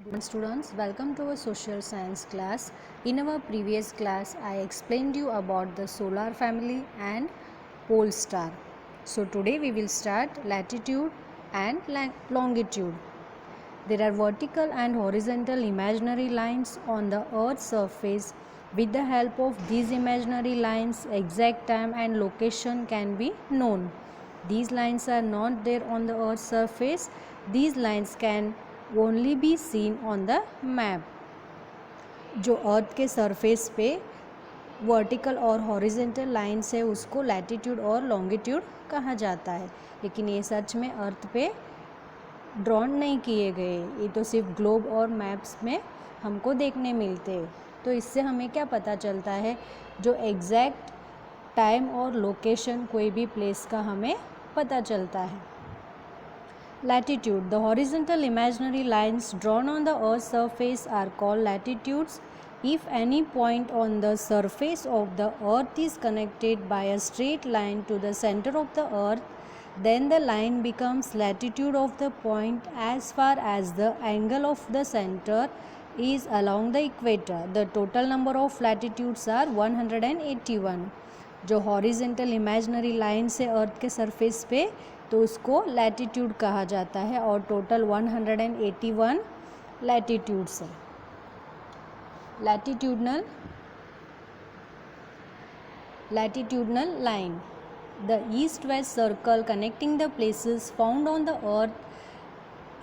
Dear students, welcome to our social science class. In our previous class, I explained you about the solar family and pole star. So today we will start latitude and longitude. There are vertical and horizontal imaginary lines on the Earth's surface. With the help of these imaginary lines, exact time and location can be known. These lines are not there on the Earth's surface. These lines can only be seen on the map. जो अर्थ के surface पे vertical और horizontal lines है उसको latitude और longitude कहा जाता है, लेकिन ये सच में अर्थ पे ड्रॉन नहीं किए गए, ये तो सिर्फ ग्लोब और मैप्स में हमको देखने मिलते। तो इससे हमें क्या पता चलता है, जो एग्जैक्ट टाइम और लोकेशन कोई भी प्लेस का हमें पता चलता है। Latitude. The horizontal imaginary lines drawn on the Earth's surface are called latitudes. If any point on the surface of the Earth is connected by a straight line to the center of the Earth, then the line becomes latitude of the point as far as the angle of the center is along the equator. The total number of latitudes are 181. जो horizontal imaginary line से अर्थ के surface पे, तो उसको latitude कहा जाता है और टोटल 181 लैटिट्यूड्स है। Latitudinal line, the east west circle connecting the places found on the earth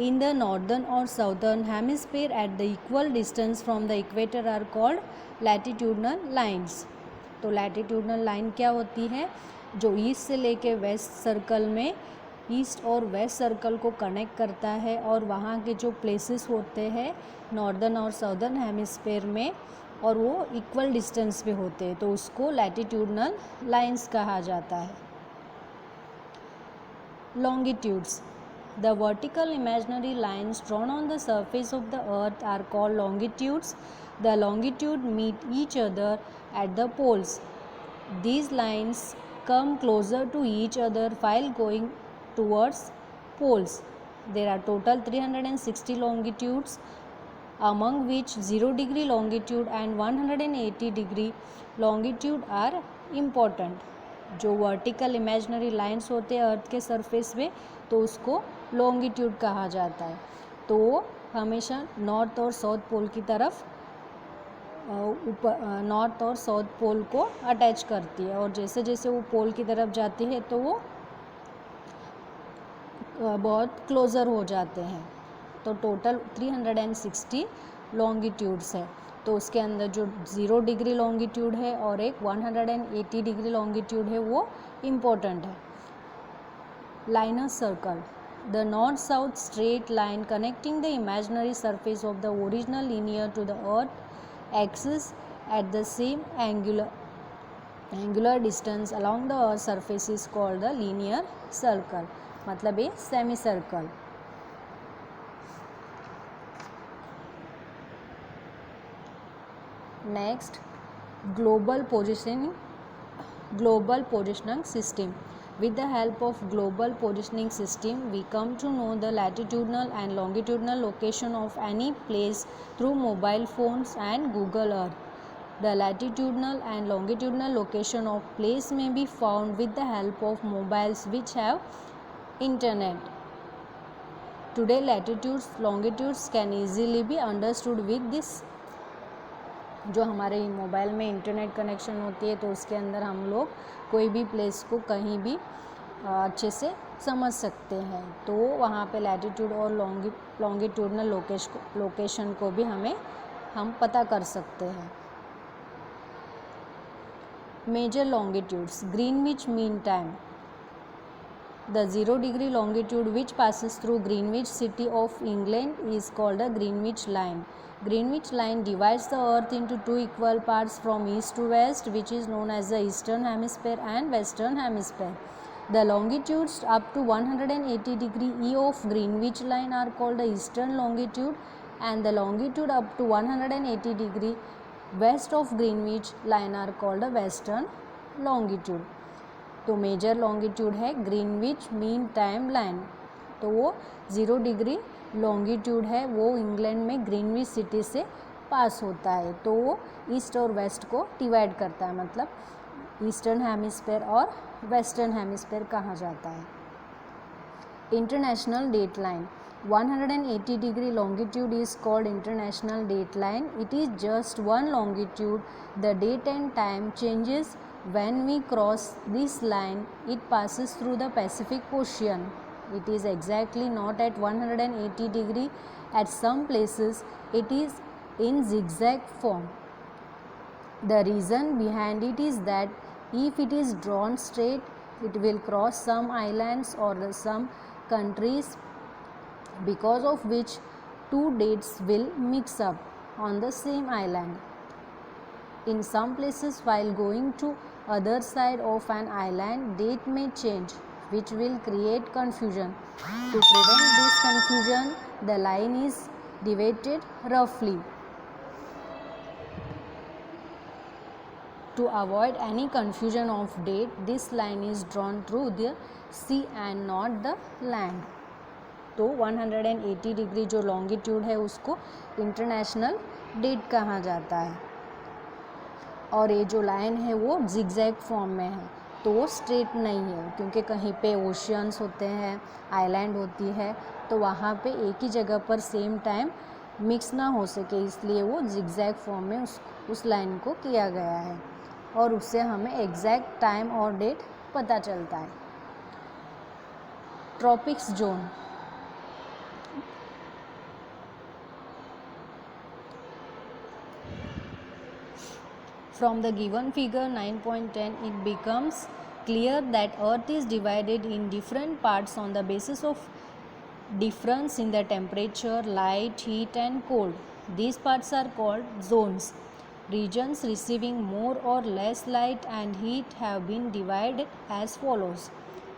in the northern or southern hemisphere at the equal distance from the equator are called latitudinal lines. तो latitudinal line क्या होती है, जो east से लेके waste circle में east और waste circle को कनेक्ट करता है और वहाँ के जो प्लेसेस होते हैं नॉर्दर्न और साउदर्न हेमिस्फेयर में और वो इक्वल डिस्टेंस पे होते हैं, तो उसको लैटिट्यूडनल लाइंस कहा जाता है। Longitudes, the vertical imaginary lines drawn on the surface of the earth are called longitudes. The longitude meet each other at the poles. These lines come closer to each other while going towards poles. There are total 360 longitudes, among which 0 degree longitude and 180 degree longitude are important. जो vertical imaginary lines होते हैं अर्थ के surface में, तो उसको longitude कहा जाता है। तो वो हमेशा नॉर्थ और साउथ पोल की तरफ नॉर्थ और साउथ पोल को अटैच करती है, और जैसे जैसे वो पोल की तरफ जाती है तो वो बहुत क्लोज़र हो जाते हैं। तो टोटल 360 लॉन्गिट्यूड्स है। तो उसके अंदर जो 0 डिग्री लॉन्गिट्यूड है और एक 180 डिग्री लॉन्गिट्यूड है वो इम्पोर्टेंट है। Linear circle, the north south straight line connecting the imaginary surface of the original linear to the earth axis at the same angular distance along the earth surface is called the linear circle, मतलब ये semi circle. Next, global positioning system. With the help of global positioning system, we come to know the latitudinal and longitudinal location of any place through mobile phones and Google Earth. The latitudinal and longitudinal location of place may be found with the help of mobiles which have internet. Today, latitudes, longitudes can easily be understood with this. जो हमारे mobile में internet connection होती है, तो उसके अंदर हम लोग कोई भी प्लेस को कहीं भी अच्छे से समझ सकते हैं। तो वहाँ पे लैटिट्यूड और लॉन्गिट्यूडनल लोकेशन को भी हम पता कर सकते हैं। Major longitudes, Greenwich mean time. The 0 degree longitude which passes through Greenwich city of England is called a Greenwich line. Greenwich line divides the earth into two equal parts from east to west, which is known as the eastern hemisphere and western hemisphere. The longitudes up to 180 degree E of Greenwich line are called the eastern longitude, and the longitude up to 180 degree west of Greenwich line are called the western longitude. तो major longitude है Greenwich mean time line, तो वो 0 degree longitude है वो England में Greenwich city से पास होता है, तो वो ईस्ट और वेस्ट को डिवाइड करता है, मतलब ईस्टर्न हेमिस्फेयर और वेस्टर्न हेमिस्फेयर कहा जाता है। International date line 180 degree longitude is called international dateline. It is just one longitude. The date and time changes when we cross this line. It passes through the Pacific Ocean. It is exactly not at 180 degree. At some places it is in zigzag form. The reason behind it is that if it is drawn straight, it will cross some islands or some countries, because of which two dates will mix up on the same island. In some places, while going to other side of an island, date may change, which will create confusion. To prevent this confusion, the line is divided roughly. To avoid any confusion of date, this line is drawn through the sea and not the land. तो 180 degree जो longitude है उसको international date कहा जाता है, और ये जो लाइन है वो जिगजैग फॉर्म में है, तो वो स्ट्रेट नहीं है, क्योंकि कहीं पे ओशियंस होते हैं, आइलैंड होती है, तो वहाँ पे एक ही जगह पर सेम टाइम मिक्स ना हो सके, इसलिए वो जिगजैग फॉर्म में उस लाइन को किया गया है, और उससे हमें एग्जैक्ट टाइम और डेट पता चलता है। Tropics zone From the given figure 9.10, it becomes clear that Earth is divided in different parts on the basis of difference in the temperature, light, heat and cold. These parts are called zones. Regions receiving more or less light and heat have been divided as follows.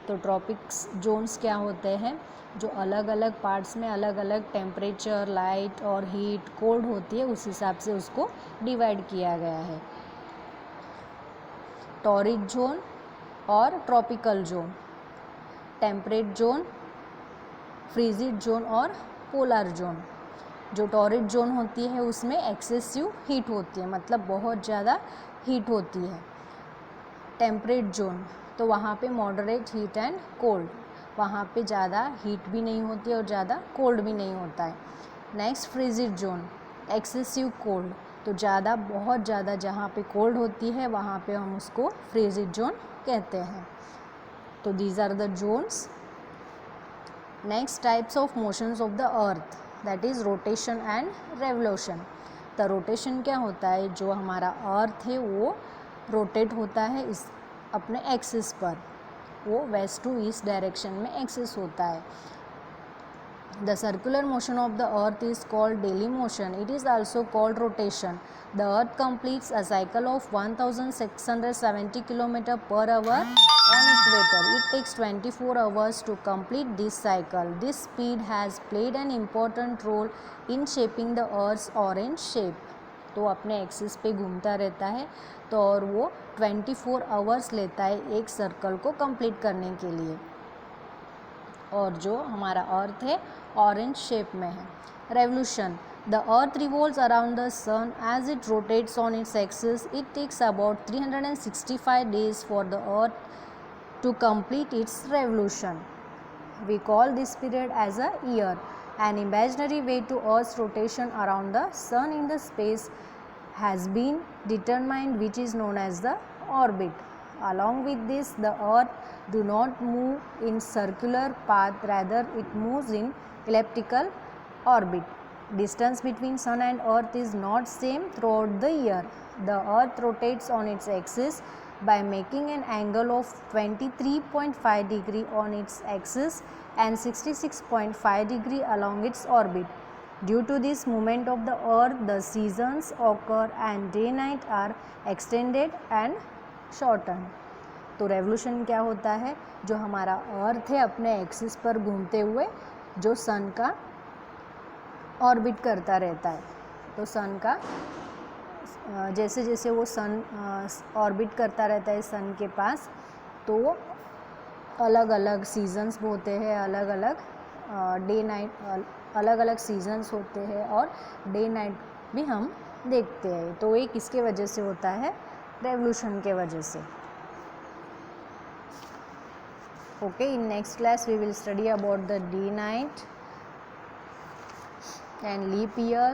तो tropics Jones क्या होते हैं? जो अलग अलग parts में अलग अलग टेम्परेचर, लाइट और हीट, कोल्ड होती है, उस हिसाब से उसको डिवाइड किया गया है। टॉरिड जोन और tropical zone, temperate zone, frigid zone और पोलर जोन। जो टॉरिड जोन होती है उसमें एक्सेसिव हीट होती है, मतलब बहुत ज़्यादा हीट होती है। टेम्परेट जोन तो वहाँ पे मॉडरेट हीट एंड कोल्ड, वहाँ पे ज़्यादा हीट भी नहीं होती है और ज़्यादा कोल्ड भी नहीं होता है। Next frigid zone, excessive cold, तो ज़्यादा बहुत ज़्यादा जहाँ पे कोल्ड होती है वहाँ पे हम उसको फ्रीजिड जोन कहते हैं। तो these are the zones. Next types of motions of the earth, that is rotation and revolution. तो रोटेशन क्या होता है? जो हमारा अर्थ है वो रोटेट होता है इस अपने एक्सिस पर, वो वेस्ट टू ईस्ट डायरेक्शन में एक्सिस होता है। The circular motion of the earth is called daily motion. It is also called rotation. The earth completes a cycle of 1670 km per hour on equator. It takes 24 hours to complete this cycle. This speed has played an important role in shaping the earth's orange shape. तो अपने axis पे घूमता रहता है, तो और वो 24 hours लेता है एक सर्कल को कंप्लीट करने के लिए, और जो हमारा अर्थ है ऑरेंज शेप में है। Revolution, the earth revolves around the sun as it rotates on its axis. It takes about 365 days for the earth to complete its revolution. We call this period as a year. An imaginary way to Earth's rotation around the Sun in the space has been determined, which is known as the orbit. Along with this, the Earth do not move in circular path, rather it moves in elliptical orbit. Distance between Sun and Earth is not same throughout the year. The Earth rotates on its axis by making an angle of 23.5 degree on its axis and 66.5 degree along its orbit. Due to this movement of the earth, the seasons occur and day night are extended and shortened. तो revolution क्या होता है? जो हमारा अर्थ है अपने axis पर घूमते हुए जो सन का ऑर्बिट करता रहता है, तो सन का जैसे जैसे वो सन ऑर्बिट करता रहता है सन के पास, तो अलग अलग सीजन्स होते हैं, अलग अलग डे नाइट अलग अलग सीजन्स होते हैं और डे नाइट भी हम देखते हैं, तो ये किसके वजह से होता है, रेवोल्यूशन के वजह से। Okay, in next class we will study about the day night and leap year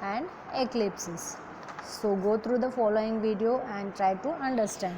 and eclipses. So go through the following video and try to understand.